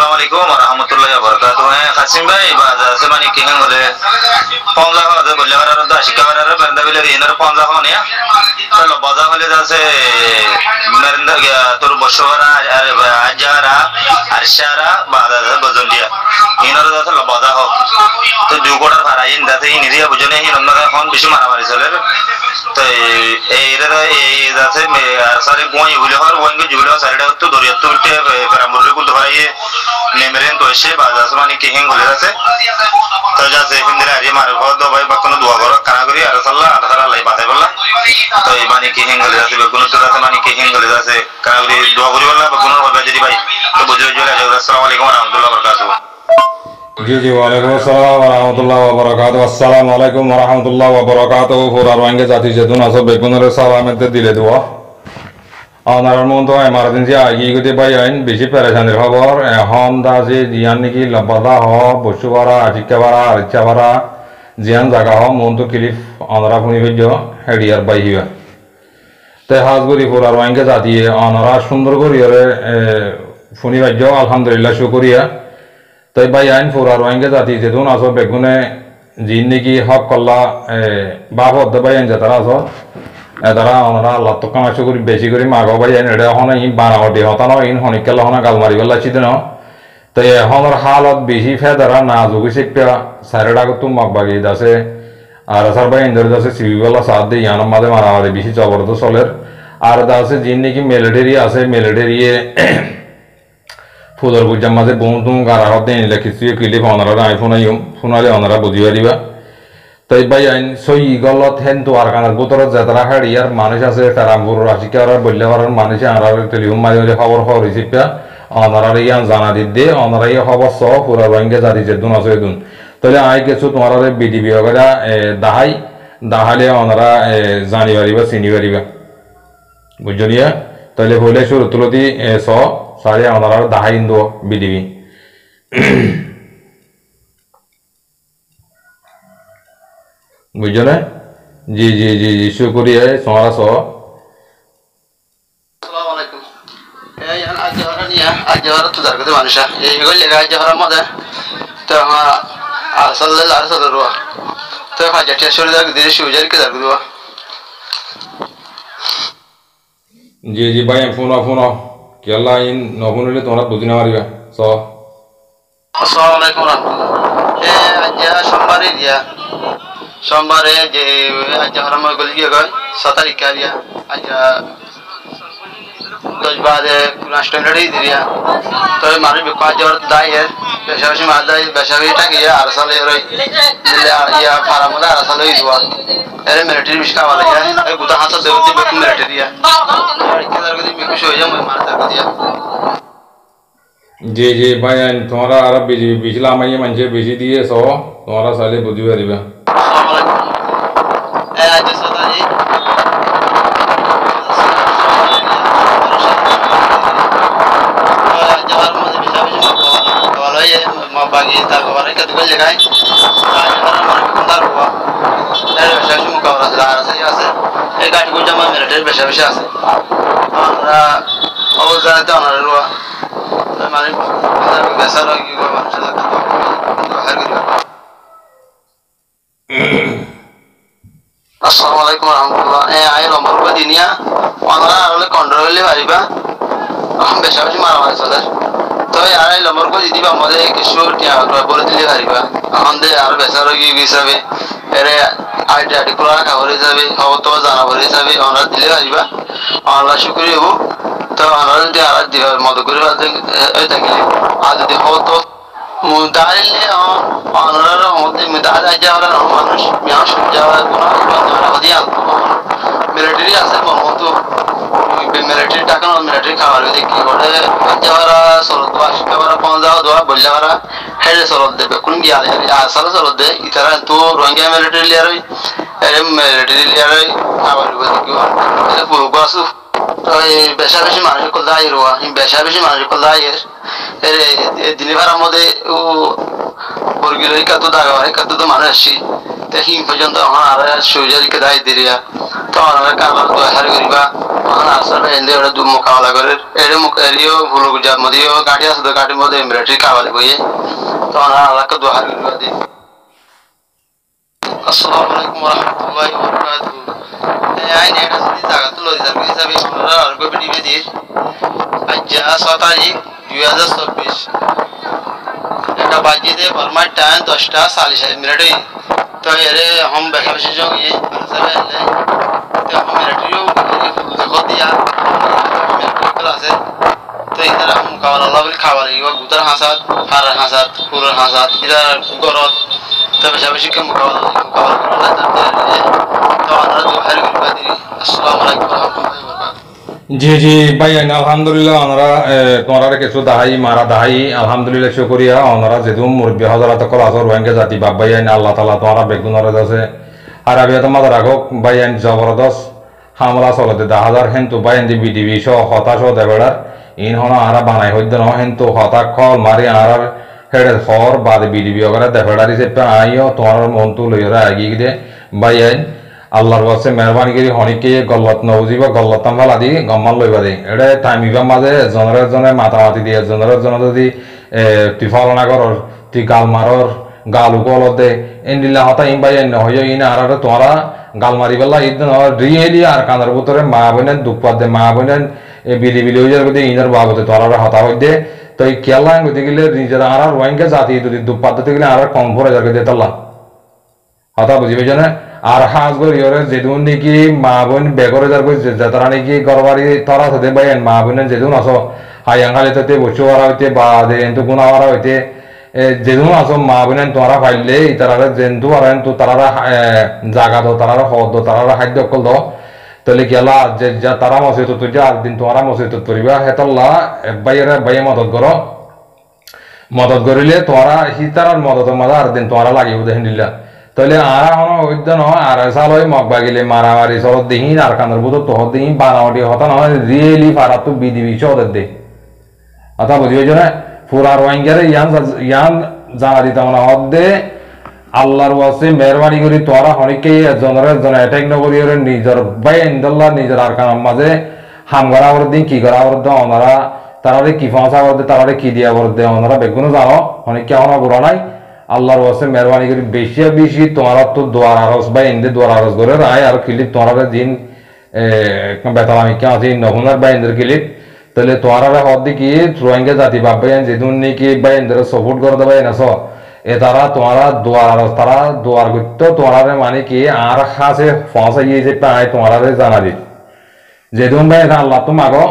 আসসালামু আলাইকুম ওয়া রাহমাতুল্লাহি ওয়া বারাকাতুহু। কাসিম ভাই বাজার আছে মানে কি হন বলে 50 বললে আর 10 কাবার বেন্দা বলে ইনার 50 হনে চলো বাজার হলে যাচ্ছে মেরেন্দা তোর বসওয়ারা আর আজারা আর শারা বাজার বজন দিয়া ইনার যাচ্ছে বাজার হ তো দুগোড়ার ভাড়াইন যাতে ইনিরিয়া বুঝনে হি নন্দা এখন বেশি মারামারি চলে তো এই যাচ্ছে আর সারে গোয় হইলে হর ওয়াঙ্গে জুলে সারেটা তো দরিয়া তো পেরামুরে কুলতে ভাই নেমরেন তো এসে বাজার আছে মানে কি হেং বলে আছে তো যাচ্ছে হিন্দিরা আরি মার ঘর দো ভাই বাকনো দোয়া করো কানা করি আর সাল্লাহ আর তারা লাই বাতাই বললা তো এই মানে কি হেং বলে আছে বেগুন তো যাচ্ছে মানে কি হেং বলে আছে কানা করি দোয়া করি বললা বাকনো হবে যদি ভাই তো বুঝে জলে আসসালামু আলাইকুম ওয়া রাহমাতুল্লাহি ওয়া বারাকাতুহু। जी जी वालेकुम अस्सलाम वरहमतुल्लाहि वबरकातुहू। अस्सलामु अलैकुम वरहमतुल्लाहि वबरकातुहू। पुरार वांगे जाति जेतुन आसो बेगुनरे सालामेते दिले दुआ आनार मन तो इमारजेंसी आगी गति बाई आइन बेसि परेशानिर खबर এখন দা যে জিয়ান নেকি লবাদা হ বসুবারা আজিকাবারা আরিচাবারা জিয়ান জায়গা হ মন তো ক্লিফ অনরা ফুনি হইজ হেডিয়ার বাই হিয়া তে হাজগুড়ি পুরার ওয়াঙ্গে জাতি অনরা সুন্দর করিয়ারে ফুনি বাজ্য আলহামদুলিল্লাহ শুকরিয়া তাই ভাই আইন পুরার ওয়াঙ্গে জাতি যেতুন আসো বেগুনে জিন নেকি হক কল্লা বাপ হদ্দে ভাই আইন যাতারা আসো তারা ওনারা আল্লাহ তো কামাইছো করি বেশি করে মাগো ভাই আইন এটা এখন ই বানাওটি হতানো ইন হনিকেল হনা গাল মারি গেল চিদেন তাই এখনের হালত বেশি ফেদারা না যোগী শিক্ষা সাইরেড আগত তুম মগবাগি দাসে আর আসার ভাই ইন্দর দাসে সিবিবেলা সাথ দিয়ে ইয়ানোর মাঝে মারামারি বেশি জবরদস্ত চলের আর দাসে জিন নাকি মেলেটেরি আছে মেলেটেরিয়ে ফুদর বুঝার মাঝে বহু গারা হতে নিলে কিছু ক্লিপ অনারা আইফোন আইম শোনালে অনারা বুঝি পারিবা তাই ভাই আইন সই গলত হেন তো আর কানার ভিতৰত যাত্রা হাড় ইয়ার মানুষ আছে তারামপুর রাশিকে আর বললে পারার মানুষ আনারা টেলিফোন মাঝে খবর হয়েছে অনারা ইয়ান জানা দিতে অনারা ইয়ে খবর সহ পুরা ব্যাংকে জাতি যেদুন আছে এদুন তাহলে আই কিছু তোমার বিডিবি ওগেরা দাহালে অনারা জানি পারিবা চিনি পারিবা বুঝলিয়া তাহলে হইলে শুরু তুলতি সারে ওনারা দাহাই ইন্দো বিডিবি বুঝছো না জি জি জি জি শুক্রিয়া তোমারা সহ আসসালামু আলাইকুম এই আজ জহরা নিয়া আজ জহরা তো দরকার মানুষ এই গল লাগা আজ জহরা মদে তো সাল্লাল্লাহু আলাইহি ওয়াসাল্লাম তো হাজার শুরু দাগ দিয়ে সুজার কে দরকার দুয়া জি জি ভাই ফোন কেলা ইন নফোন হইলে তোমরা বুঝি না পারিবা আসসালামু আলাইকুম আজ সোমবারে দিয়া সোমবারে যে আজ হরম গলি গিয়ে গয় 7 তারিখ দিয়া আজ 10 বাজে রাষ্ট্রনাড়ি দিয়া তো মারি বিকাজ জর দায়ের বেশাবেশি মার দাই বেশাবেশিটা গিয়ে আর সালে রই দিলে ইয়া ফারামুলা আর সালে দুয়া এর মিলিটারি বিশকা वाला है এই গুতা হাসা দেবতি বেকু মিলিটারি দিয়া আর কেদার গদি বেকু সই যা মার দাগ দিয়া জি জি ভাই তোমরা আর বিজলা মাইয়ে মানছে বেশি দিয়ে সহ তোমরা সালে বুঝি পারিবা আসসালামু আলাইকুম আজ সদাজি জহর মধ্যে বেশাবেশি ভালো হয় বাকি তার বারে কত গল লাগাই আজ হর আমার কুন্দার হওয়া এর বেশাবেশি মুকাবলা আছে এই গাড়ি গুলো জামা মিলিটারি বেশাবেশি আছে আমরা অবজাতে আমরা রোয়া মানে বেসার কি করব সেটা আসসালামু আলাইকুম রাহমাতুল্লাহ আই নম্বর করে দিনিয়া আমরা আরলে কন্ট্রোলে পারিবা বেশাবেশি মারামারি চলে তো আই নম্বর করে দিবা আমাদের কিছু টিয়া বলে দিলে পারিবা আমাদের আর বেসার কি হিসাবে এরে আইডি খোলা রাখা হয়ে যাবে খবর তো জানা হয়ে যাবে আমরা দিলে পারিবা আল্লাহ শুকরিয়া হবো তো আমরা যদি আর দিবার মত করে এই থাকলে আর যদি খবর তো মুদাইলে আমরা আমাদের মুদাইল আজ আমরা মানুষ মিয়া যাওয়ার কোনো বান্দা দিয়া মিলিটারি আছে মতো মিলিটারি টাকা না মিলিটারি খাবার দেখি ওটা যাওয়ারা সরদ আশিকাবারা পঞ্জাব দোয়া বললারা হেডে সরদ দেবে কোন গিয়া আসলে সরদ দে ইতারা তো রোহিঙ্গা মিলিটারি লিয়ারই মিলিটারি লিয়ারই খাবার দেখি এটা পুরো বাসু বেশাবেশি মানুষ কোথায় রোয়া বেশাবেশি মানুষ কোথায় দিনে ভাড়ার মধ্যে ও বর্গিল কত দাগা হয় কত তো মানুষ আসছি হিম পর্যন্ত এখন আর সুজারিকে দায় দিলিয়া তো আমরা কাবার তো হার করিবা এখন আসলে এন্ডে ওটা দু মোকাবেলা করে এর মুখ এরিও ভুল গুজা মদিও গাড়ি আছে তো গাড়ির মধ্যে মিলিটারি কাবালে বইয়ে তো আমরা আল্লাহকে দোয়া করিবা দি আসসালামু আলাইকুম ওয়া রাহমাতুল্লাহি ওয়া বারাকাতুহু এই নেটা যদি জায়গা তো লই যাবে হিসাবে আমরা আর কই ভিডিও দি আজ 7 তারিখ 2024 এটা বাজিতে বর্মার টাইম 10:40 তো এরে हम बैठा विशेष जो ये आंसर है तो हम मिलिट्री देखो दिया क्लास है तो इधर हम मुकाबला लेवल खावा रही है गुतर हासात फार हासात पूरा हासात इधर गरत तो बेशा के मुकाबला करना चाहते हैं तो আমরা তো হার করবা দি আসসালামু আলাইকুম ওয়া রাহমাতুল্লাহি ওয়া বারাকাতুহু জি জি ভাই আলহামদুলিল্লাহ আমরা তোমার কিছু দাহাই মারা দাহাই আলহামদুলিল্লাহ শুকরিয়া আমরা যেদুম মুরব্বী হযরত কল আসর ওয়াঙ্গে জাতি বাপ ভাই আল্লাহ তাআলা তোমারা বেগুনরে দাসে আর আবিয়া তোমাদের রাখো ভাই জবরদস্ত হামলা চলতে 10000 হেন্তু ভাই দি বিডিবি সহ হতাশ দেবেড়ার ইন হনা আরা বানাই হইদ ন হেন্তু হতাক খল মারি আর হেডের হর বাদ বিডিবি ওগরে দেবেড়ারি সে আইও তোমার মন তু লইরা আগি গিয়ে ভাই আল্লাহর কাছে মেহরবানি করি হনিকে গল্লত নউজিবা গল্লতাম ভালা দি গম্মান লইবা দি এটা টাইমিবা মাঝে জনরের জনে মাতামাতি দিয়ে জনরের জন যদি তুই ফলনা করর তুই গাল মারর গাল উকল দে এন্ডিলা হতা ইন বাই এন হইও ইন আর তোরা গাল মারি বেলা ইদ রিয়েলি আর কানের ভিতরে মা বোনের দুঃপাত দে মা বোনের বিলি বিলি হয়ে যাবে ইনার বাবতে তোরা হতা হই দে তো এই কেলা গতি গেলে নিজের আর ওয়াইনকে জাতি যদি দুঃপাত দিতে গেলে আর কম ভরে যাবে দে তাল্লা হতা বুঝিবে জানে আর হাজ গর ইরে যেদুন নাকি মা বোন বেগরে যার কই যাতারা নাকি গরবারি তরা সাথে বাইন মা বোনের যেদুন আসো হায়াঙ্গালে তাতে বসু ওরা হইতে বা দে এন্তু গুণা ওরা হইতে যেদুন আসো মা বোনের তোরা ফাইলে তারা জেন্তু আর এন্তু তারা জায়গা দো তারা হদ তারা খাদ্য কল দো তাহলে গেলা যে যা তারা মসজিদ তো যা দিন তোরা মসজিদ করিবা হেতাল্লা বাইরে বাইয়ে মদত করিলে তোরা হিতারার মদত মাদা আর দিন তোরা লাগিয়ে দেন দিলা তাহলে আর হনো হইদ নহয় আর সাল হয় মগ বাগিলে মারামারি চলত দিহিন আর কানের বুতো তহত দিহিন বানাওটি হতা নহয় রিয়েলি ফারাতো বিডিবি চলত দে কথা বুঝিবে না ফুরার ওয়াঙ্গারে ইয়ান জানা দিতাম না হদ্দে আল্লাহর ওয়াসে মেহরবানি করি তোরা হনিকে জনরের জন অ্যাটাক নগরী নিজের বাইন্দল্লাহ নিজের আর কানের মাঝে হাম করা ওর দিন কি করা ওর দিন ওনারা তারারে কি ফাঁসা করতে তারারে কি দিয়া ওর দে ওনারা বেগুনো জানো হনিকে হনা বুড়া নাই আল্লাহর ওয়াসে মেহরবানি করি বেশি বেশি তোমার তো দোয়ার আরস বা ইন্দে দোয়ার আরস করে রায় আর ক্লিপ তোমার দিন বেতন আমি কে আছি নহুনার বা ইন্দের ক্লিপ তাহলে তোমার হদ কি রোহিঙ্গা জাতি বাবাই যেদিন নাকি বা ইন্দের সাপোর্ট করে দেবাই না এ তারা তোমার দোয়ার আরস তারা দোয়ার করত তোমার মানে কি আর খাসে ফসাইয়ে যে পায় তোমার জানা দি যেদিন ভাই আল্লাহ তো মাগো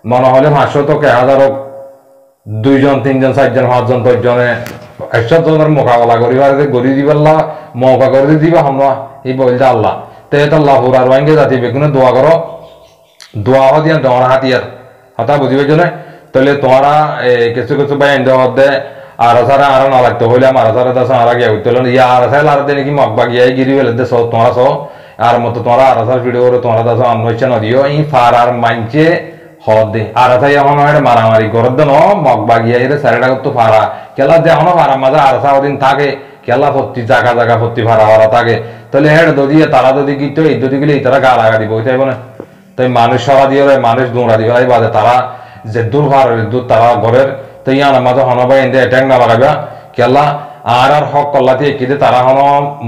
মনে হলে 500 তো 1000 2জন 3জন 4জন 5জন 10জনে 100 জনের মোকাবেলা করিবার গড়ি দিবাল্লা মৌকা করে দিবা আমরা এই বলতে আল্লাহ তে আল্লাহ পুরার ওয়াঙ্গে জাতি বেগুনে দোয়া করো দোয়া দিয়া তোমার হাতিয়ার হতা বুঝিবে জন্য তাহলে তোমরা কিছু কিছু বাইন দেওয়া দে আর সারা আর না লাগতো হইলে আমার সারা দাস আর আগে হইতো ইয়া আর সাইল আর দেনে কি মগবা গিয়ে গিরি বেলে দে সব তোমরা সব আর মতো তোমরা আর সার ভিডিও করে তোমরা দাস আমরা ইচ্ছা নদিও এই ফার আর মাইনচে হদে আর তাই এখন মারামারি করদ ন মগবা গিয়ে সাইডটা তো ফারা কেলা যে এখন ফারা মাঝে আর সারাদিন থাকে কেলা ভর্তি জায়গা জায়গা ভর্তি ফারা ফারা থাকে তাহলে হেড যদি তারা যদি কি তো এই যদি গেলে তারা গা লাগা দিব তাই বলে তাই মানুষ সরা দিয়ে মানুষ দৌড়া দিবে বাদে তারা যে দূর ভার দূর তারা ঘরের তো ইয়ার মাঝে হনবা এনে অ্যাটাক না লাগাবা কেলা আর হক কল্লাতে একিদে তারা হন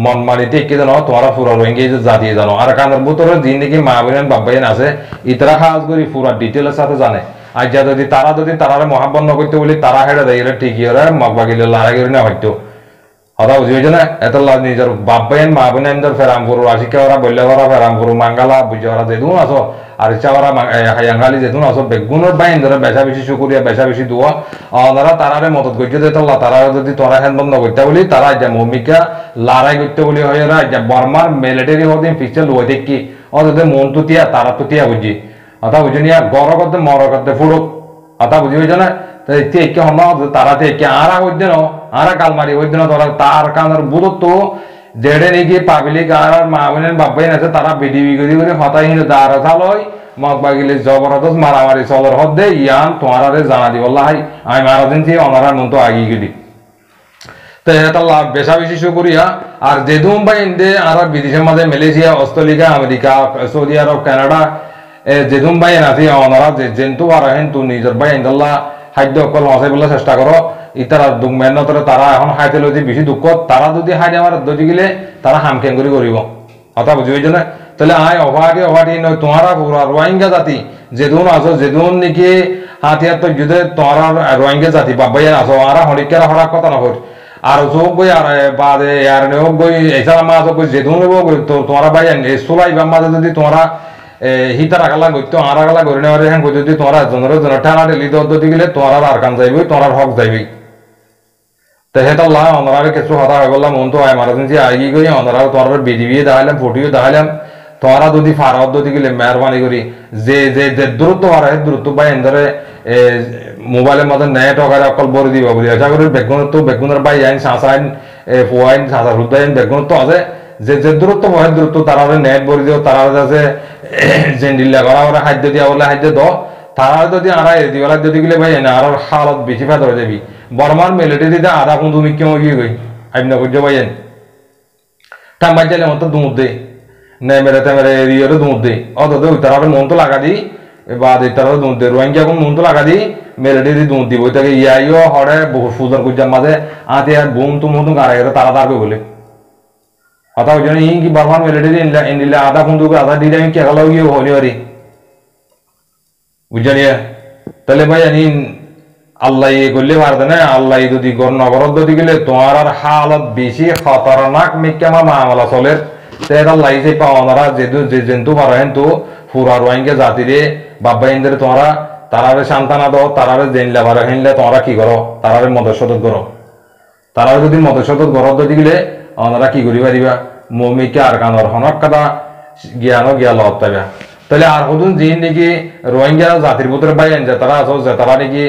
মন মানিতে একিদে ন তোমার পুরো রোহিঙ্গা যে জাতি জানো আর কানের ভিতরে দিন নাকি মা বোন বাবাইন আছে ইতারা খাস করি পুরো ডিটেইলস সাথে জানে আর যা যদি তারা মহাব্বত ন করতে বলি তারা হেডে দেয় ঠিকই ওরা মগবাগিলে লড়াই করে না হয়তো হতা বুঝিবে না এত নিজের বাবাইন মা বোন ফেরামপুর আশিকা ওরা বললে ওরা ফেরামপুর মাঙ্গালা বুঝে ওরা যেদুন আসো আর ইচ্ছা ওরা হায়াঙ্গালি যেদুন আসো বেগুনের বাইন ধরে বেশা বেশি শুকুরিয়া বেশা বেশি দোয়া ওনারা তারারে মদত করতে দিত তারা যদি তোরা হ্যান বন্ধ করতে বলি তারা যা মমিকা লড়াই করতে বলি হয় ওরা যা বর্মার মিলিটারি হদিন পিক্সেল লই দেখি ওদের মন তুতিয়া তারা তুতিয়া বুঝি অথা বুঝি নিয়া গড় করতে মর করতে ফুড়ুক অথা বুঝিবে না তেকে হন তারা তেকে আরা হইতে ন আরা কালমারি হইতে না তোরা তার কানের বুধত্ব যেড়ে নাকি পাবলিক আর মা বোনের বাবাই আছে তারা বিডিবি করে হতাহীন দাঁড়া চালয় মগ বাগিলে জবরদস্ত মারামারি চলর হদ্দে ইয়ান তোমারে জানা দিব হাই আমি মারা দিন ওনারা মন তো আগিয়ে গেলি তো এটা লাভ বেশা বেশি শুকরিয়া আর যেদুম ভাই ইন্দে আর বিদেশের মাঝে মালয়েশিয়া অস্ট্রেলিয়া আমেরিকা সৌদি আরব কানাডা যেদুম ভাই নাতি অনারা যে জেন্তু আর হেন তু নিজের ভাই ইন্দাল্লাহ খাদ্য অকল মাসে বলে চেষ্টা করো ইতারা দুঃখ মেহনত তারা এখন খাইতে লই বেশি দুঃখ তারা যদি খাই আমার যদি গেলে তারা হামকেন করে করিব কথা বুঝি হয়েছে না তাহলে আয় অভাটি নয় তোমারা রোহিঙ্গা জাতি যেদুন আছো যেদুন নাকি হাতিয়ার তো যদি তোমারা রোহিঙ্গা জাতি বাবাই আছো আর হরিকের হরার কথা নকর আর যোগ গই আর বাদে আর নেও গই এছাড়া মাছ গই যেদুন গই তো তোমারা ভাই সোলাই বা মাঝে যদি তোমরা হিতা রাখালা গইতো আর রাখালা গড়ি নেওয়ার হ্যাঁ যদি তোমরা জনের ঠানা ঢেলি দিতে গেলে তোমার আর কান যাইবি তোমার হক যাইবি তো সেটা আল্লাহ অনারে কিছু কথা হয়ে বললাম মন তো এমার্জেন্সি আগে গই অনারা তোমার বিডিবি দেখাইলাম ফটিও দেখাইলাম তোমরা যদি ফারাত যদি গেলে মেহরবানি করি যে যে যে দূরত্ব আর দূরত্ব বা এন্দরে মোবাইলের মধ্যে নেট ওখানে অকল বলে দিব বলি আশা করি বেগুনের বাই আইন সাঁসাইন পোয়াইন সাঁসা হুদাইন বেগুনের তো আছে যে যে দূরত্ব হয় দূরত্ব তারা নেট বলে দিও তারা আছে জেন্ডিল্লা করা ওরা খাদ্য দিয়া বলে খাদ্য দ তারা যদি আর দিওয়ালা যদি গেলে ভাই না আর হালত বেশি ফেদ হয়ে যাবি বর্মার মিলিটারি দিতে আধা কুন্দু মিক্কে গিয়ে গই আমি না বুঝতে পাইয়েন টাম্বাই চাইলে মতো দুধ দে নে মেরে তেমেরে এরিয়ারে দুধ দে অত দে তারা মন তো লাগা দি বা তারা দুধ দে রোহিঙ্গা এখন মন তো লাগা দি মিলিটারি দুধ দিব ওইটাকে ইয়াইও হরে বহু ফুজার গুজার মাঝে আতে আর বুম তুম মতন গাড়া গেলে তারা তারবে বলে কথা ওই জন্য ইং কি বর্মার মিলিটারি ইন্ডিলে আধা কুন্দু আধা দিলে আমি কেগালাও গিয়ে হলি পারি বুঝানিয়া তাহলে ভাই আনি আল্লাহ করলে পারবে না আল্লাহ যদি নগরত যদি গেলে তোমার আর হালত বেশি খতরনাক মিক্কামা মামলা চলে আল্লাহ যে পাওয়ারা যে জন্তু পারেন তো ফুরা রোহিঙ্গা জাতিরে বাবা ইন্দের তোমরা তারারে সান্তানা দাও তারারে জেনলে পারে হেনলে তোমরা কি করো তারারে মদসদত করো তারা যদি মদসদত গরত যদি গেলে ওনারা কি করি পারিবা মমিকে আর কানর হনক কথা জ্ঞান জ্ঞান লত পাইবা তাহলে আর হদুন যে নাকি রোহিঙ্গা জাতির ভিতরে বাইন যে তারা আছো যে তারা নাকি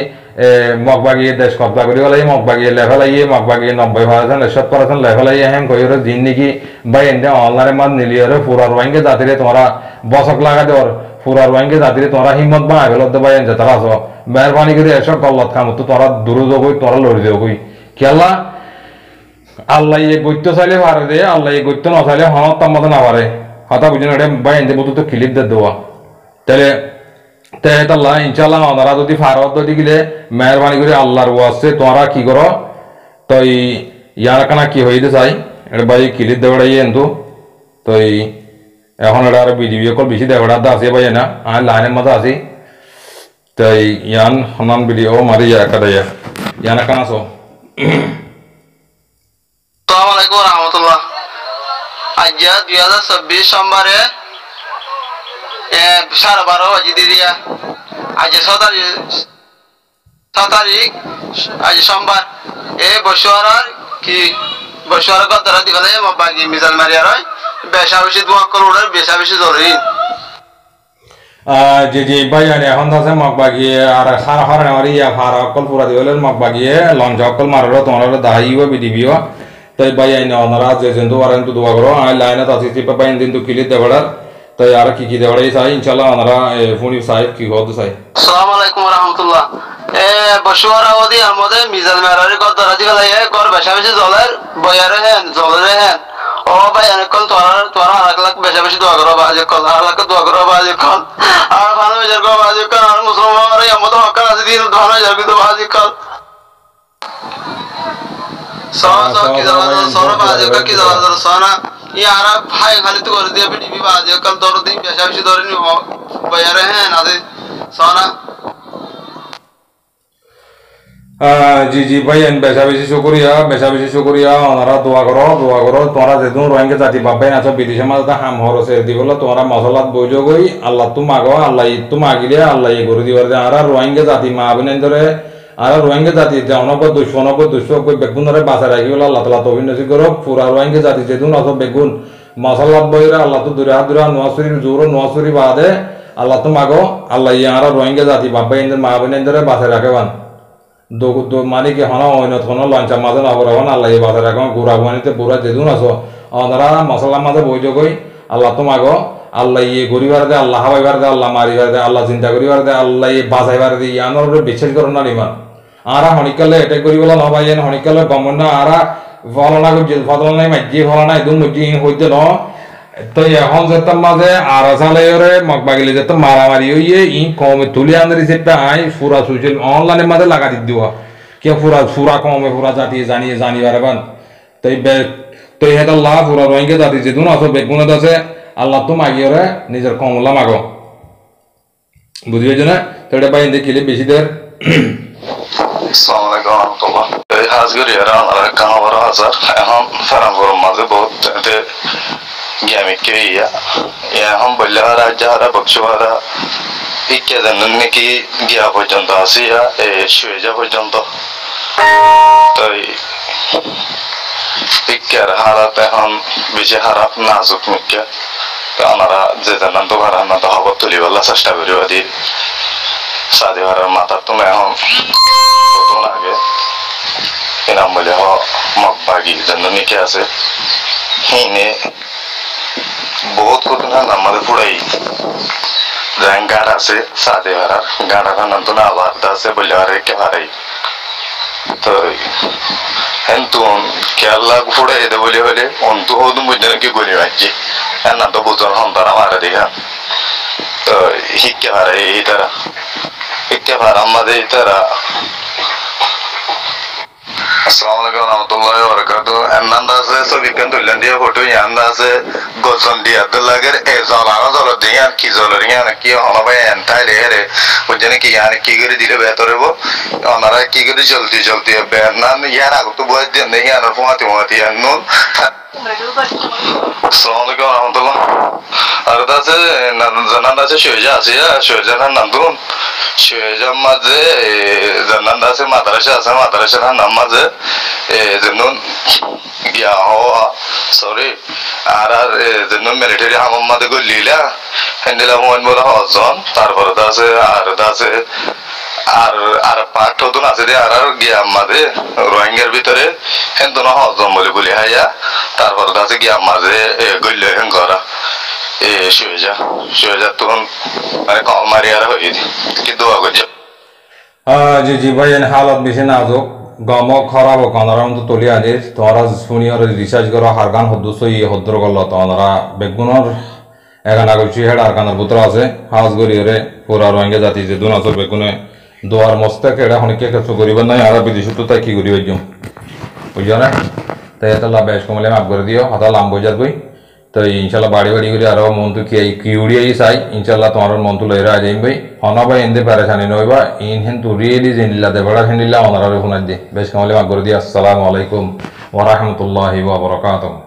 মগবাগিয়ে দেশ কব্জা করি গেলে মগবাগিয়ে লেভেলাইয়ে মগবাগিয়ে 90% 70% লেভেলাইয়ে হ্যাঁ কই দিন নাকি বাইন দে অনলাইনে মাছ নিলিয়ে পুরা রোহিঙ্গা জাতিরে তোমরা বসক লাগা দেওয়ার পুরা রোহিঙ্গা জাতিরে তোমরা হিম্মত বা আবেলত বাইন যে তারা আছো মেহরবানি করে এসব কল্লত খাম তো তোমরা দূর যাবই তোমরা লড়ি দেও কই কেলা আল্লাহ গত্য চাইলে পারে দে আল্লাহ গত্য না চাইলে হনত তার মতো না পারে কথা বুঝেন এটা বাইন দেবো তো ক্লিপ দে দেওয়া তাহলে আল্লাহ ইনশাল্লাহ ওনারা যদি ফারত যদি গেলে মেহরবানি করে আল্লাহর ওয়াজে তোমরা কি করো তো ইয়ার কানা কি হইতে চাই এটা ভাই ক্লিপ দেওয়াই কিন্তু তো এখন এটা আর বিজিবি অকল বেশি দেওয়াটা আছে ভাই না আমি লাইনের মধ্যে আছি তো ইয়ান হনান ভিডিও মারি একটা ইয়ান কানা আছো আসসালামু আলাইকুম রহমতুল্লাহ আজ 2026 সোমবারে 12:30 বাজে দিয়া আজ 6 তারিখ আজ সোমবার বছর কতরা দিলে বাকি মিজাল মারিয়ার হয় বেশা বেশি দোয়া করলে বেশা বেশি জরুরি যে ভাই আনে এখন আছে মগবাগি আর সারা হারা নেওয়ার ইয়া হারা অকল পুরা দিলে মগবাগি লঞ্চ অকল মারলো তোমার দাহিও বিডিবিও তাই ভাই আইনে ওনারা যে জন্তু পারেন তো দোয়া করো আমি লাইনে আছি চিপা পাইন দিন তো ক্লিক দেওয়ার তাই আর কি দেওয়াই চাই ইনশাআল্লাহ ওনারা ফোনি সাহেব কি হতে চাই আসসালামু আলাইকুম রাহমাতুল্লাহ বছর আওদি আমাদের মিজাল মারারি কত রাজি গলাই কর বেশা বেশি জলের বয়ারে হ্যাঁ জলের হ্যাঁ ও ভাই অনেকক্ষণ তোরা আর লাখ বেশা বেশি দোয়া করো বাজে কল আর লাখ দোয়া করো বাজে কল আর ভালো হয়ে যাবে বাজে কল আর মুসলমান আর আমাদের হকার আছে দিন ভালো হয়ে যাবে তো বাজে কল কি জানা সোনা বাজে কি জানা সোনা ইয়ারা ভাই খালি তো করে দিয়ে বিডিবি বাজে কল দর দিন বেশা বেশি ধরেনি বয়ারে হ্যাঁ না দে সোনা জি ভাই বেশা বেশি শুকরিয়া ওনারা দোয়া করো তোমরা যেদিন রোহিঙ্গা জাতি বাবাই নাচো বিদেশের মাঝে হাম হরসে দিবল তোমরা মশলাত বইজো গই আল্লাহ তো মাগো আল্লাহ তো মাগিলে আল্লাহ করে দিবার আর রোহিঙ্গা জাতি মা আবিন ধরে আর রোহিঙ্গা জাতি অনব্বই 290 বেগুনরে বাঁচা রাখি বলে আল্লাহ তালা তবিন নসি করো পুরা রোহিঙ্গা জাতি যেদিন আছো বেগুন মশলাত বইরা আল্লাহ তো দূরে হাত নোয়াশরি জোর নোয়াশরি বাদে আল্লাহ তো মাগো আল্লাহ আর রোহিঙ্গা জাতি বাবাই মা আবিন ধরে বাঁচা রাখে বান মানে কি হন অন্য কোনো লঞ্চা মাঝে নগরাবান আল্লাহ বাজার এখন গুড়া বানিতে পুরা যেদুন আছো ওনারা মশলার মাঝে বইজ কই আল্লাহ তোমাগো আল্লাহ গরিবার দে আল্লাহ হাবাইবার দে আল্লাহ মারিবার দে আল্লাহ চিন্তা করিবার দে আল্লাহ বাজাইবার দে ইয়ানোর বিশ্বাস করো না ইমান আরা হনিকালে এটা করি বলা নবাইন হনিকালে গমন না আরা ফলনা করছে ফলনাই মাঝি ফলনা একদম মজি হইতে ন তো এখন যেতাম মাঝে আর সালে ওরে মগবাগিলে যেতাম মারামারি হইয়ে ই কমে তুলে আনতে সেটা আই পুরা সোশ্যাল অনলাইনের মাঝে লাগা দিওয়া কে পুরা কমে পুরা জাতি জানিবার বান তাই তো হেদ আল্লাহ পুরা রোহিঙ্গা জাতি যে দুন আছে বেগুনত আছে আল্লাহ তো মাগিয়ে নিজের কমলা মাগো বুঝি হয়েছে না তো এটা পাই দেখিলে বেশি দের আসসালামু আলাইকুম রহমতুল্লাহ এই হাজগরি এরা আমার কামাবার হাজার এখন ফারামপুর মাঝে বহুত জ্ঞামিক ইয়া এখন বললে হারা যাহারা বক্সহারা ইকে জানেন নাকি গিয়া পর্যন্ত আসি শুয়ে যা পর্যন্ত তাই ইকের হারাত এখন বেশি হারাপ নাজুক মিকে ওনারা যে জানান তো হারান না তো হব তুলিবেলা চেষ্টা করিব দি সাদি হারার মাথার তুমি এখন প্রথম আগে এনাম বলে মগবাগি যেন নিকে আছে হিনে বহুত কঠিন আমাদের পুরাই গাড় আছে সাদে হারার গাড়া নাম তো না আবার আছে বলে হারে কে হারাই তো হেন্তুন কেরলা পুরাই এদের বলে হলে অন্তু হদু বুঝতে নাকি গলি মারছি হ্যাঁ না তো বুঝন সন্তান আমার দেখা তো শিক্ষা হারাই এই তারা শিক্ষা হার আমাদের তারা আসসালামু আলাইকুম রহমতুল্লাহি ওয়া বারাকাতুহু এন্নান্দা আছে সবিকান তুললেন দিয়ে ফটো ইয়ান্দা আছে গজন দিয়ে আব্দুল্লাহর এ জলানো জল দিয়ে আর কি জল রিয়া নাকি হলবে এন্টাই রে বুঝেন কি ইয়ার কি করে দিলে বেতরে বো ওনারা কি করে জলদি জলদি বেনান ইয়ার আগ তো বয় দিয়ে নেই আর ফুয়াতি নুন আসসালামু আলাইকুম রহমতুল্লাহ আর দাসে জানান আছে শুয়ে আছে শুয়ে জানান নান্দুন শুয়ে মাঝে জানান আছে মাদ্রাসা নাম মাঝে যেমন গিয়া হওয়া সরি আর যেমন মিলিটারি হামাম মাঝে গলিলা হ্যান্ডেলা মোবাইল বলা হজন তারপরে আছে আর পাঠ নতুন আছে রে আর গিয়া মাঝে রোহিঙ্গার ভিতরে হেন্দন হজন বলে হাইয়া তারপরে আছে গিয়া মাঝে গইল হেঙ্গরা শুয়ে যা তখন মানে কল মারি আর হয়ে কি দোয়া করছে জি ভাই এন হালত বেশি নাজুক গম খরাব কনারাম তো তলি আনিস তোমরা শুনি আর রিসার্চ করো হারগান হদ্দুসই হদ্দর গল্ল তোমরা বেগুনর এখান আগলছি হেড আর কানার পুত্র আছে হাউস গরিয়রে পুরা রোহিঙ্গা জাতি যে দুন আছে বেগুনে দোয়ার মস্তাক এটা হনিকে কিছু করিব নাই আর বিদেশ তো তাই কি করিব জম বুঝছো না তাই এটা বেশ কমলে মাফ করে দিও হতা লাম বজার বই তো ইনশাল্লাহ বাড়ি করে আরো মন তো কি উড়িয়ে চাই ইনশাল্লাহ তোমার মন তো লইরা যাইম ভাই হনা ভাই এনদে পারেশানি নইবা ইন হেন তো রিয়েলি জেনিলা দেবড়া হেনিলা ওনারা ফোন দিয়ে বেশ কমলে মাফ করে দিও আসসালামু আলাইকুম ওয়া রাহমাতুল্লাহি ওয়া বারাকাতুহু।